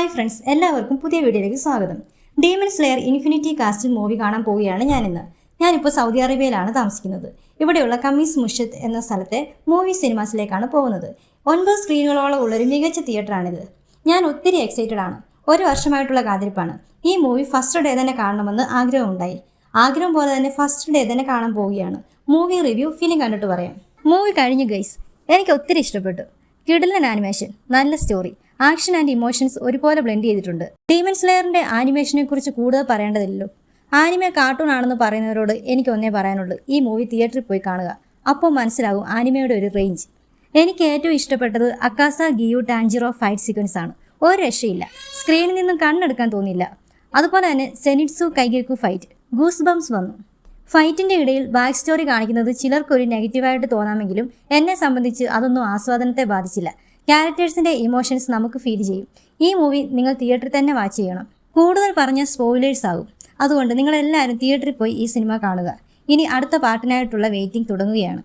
Hi friends, എല്ലാവർക്കും പുതിയ വീഡിയോയിലേക്ക് സ്വാഗതം. ഡീമൺ സ്ലെയർ ഇൻഫിനിറ്റി കാസ്റ്റിൽ മൂവി കാണാൻ പോവുകയാണ് ഞാനിപ്പോൾ സൗദി അറേബ്യയിലാണ് താമസിക്കുന്നത്. ഇവിടെയുള്ള കമീസ് മുഷത്ത് എന്ന സ്ഥലത്തെ മൂവി സിനിമാസിലേക്കാണ് പോകുന്നത്. 9 സ്ക്രീനുകളോളം ഉള്ളൊരു മികച്ച തിയേറ്ററാണിത്. ഞാൻ ഒത്തിരി എക്സൈറ്റഡ് ആണ്. ഒരു വർഷമായിട്ടുള്ള കാത്തിരിപ്പാണ്. ഈ മൂവി ഫസ്റ്റ് ഡേ തന്നെ കാണണമെന്ന് ആഗ്രഹമുണ്ടായി. ആഗ്രഹം പോലെ തന്നെ ഫസ്റ്റ് ഡേ തന്നെ കാണാൻ പോവുകയാണ്. മൂവി റിവ്യൂ ഫിലിം കണ്ടിട്ട് പറയാം. മൂവി കഴിഞ്ഞു ഗൈസ്. എനിക്ക് ഒത്തിരി ഇഷ്ടപ്പെട്ടു. കിടിലൻ ആനിമേഷൻ, നല്ല സ്റ്റോറി, ആക്ഷൻ ആൻഡ് ഇമോഷൻസ് ഒരുപോലെ ബ്ലെൻഡ് ചെയ്തിട്ടുണ്ട്. ഡീമൺ സ്ലെയറിന്റെ ആനിമേഷനെ കുറിച്ച് കൂടുതൽ പറയേണ്ടതില്ലല്ലോ. ആനിമെ കാർട്ടൂൺ ആണെന്ന് പറയുന്നവരോട് എനിക്ക് ഒന്നേ പറയാനുള്ളൂ, ഈ മൂവി തിയേറ്ററിൽ പോയി കാണുക. അപ്പോൾ മനസ്സിലാകും ആനിമയുടെ ഒരു റേഞ്ച്. എനിക്ക് ഏറ്റവും ഇഷ്ടപ്പെട്ടത് അക്കാസ ഗിയു ടാൻജിറോ ഫൈറ്റ് സീക്വൻസ് ആണ്. ഒരു രക്ഷയില്ല, സ്ക്രീനിൽ നിന്നും കണ്ണെടുക്കാൻ തോന്നില്ല. അതുപോലെ തന്നെ സെനിറ്റ്സു കൈഗേക്കു ഫൈറ്റ്, ഗൂസ് ബംസ് വന്നു. ഫൈറ്റിന്റെ ഇടയിൽ ബാക്ക് സ്റ്റോറി കാണിക്കുന്നത് ചിലർക്കൊരു നെഗറ്റീവായിട്ട് തോന്നാമെങ്കിലും എന്നെ സംബന്ധിച്ച് അതൊന്നും ആസ്വാദനത്തെ ബാധിച്ചില്ല. ക്യാരക്ടേഴ്സിന്റെ ഇമോഷൻസ് നമുക്ക് ഫീൽ ചെയ്യും. ഈ മൂവി നിങ്ങൾ തിയേറ്ററിൽ തന്നെ വാച്ച് ചെയ്യണം. കൂടുതൽ പറഞ്ഞ സ്പോയിലേഴ്സ് ആകും. അതുകൊണ്ട് നിങ്ങളെല്ലാവരും തിയേറ്ററിൽ പോയി ഈ സിനിമ കാണുക. ഇനി അടുത്ത പാർട്ടിനായിട്ടുള്ള വെയിറ്റിംഗ് തുടങ്ങുകയാണ്.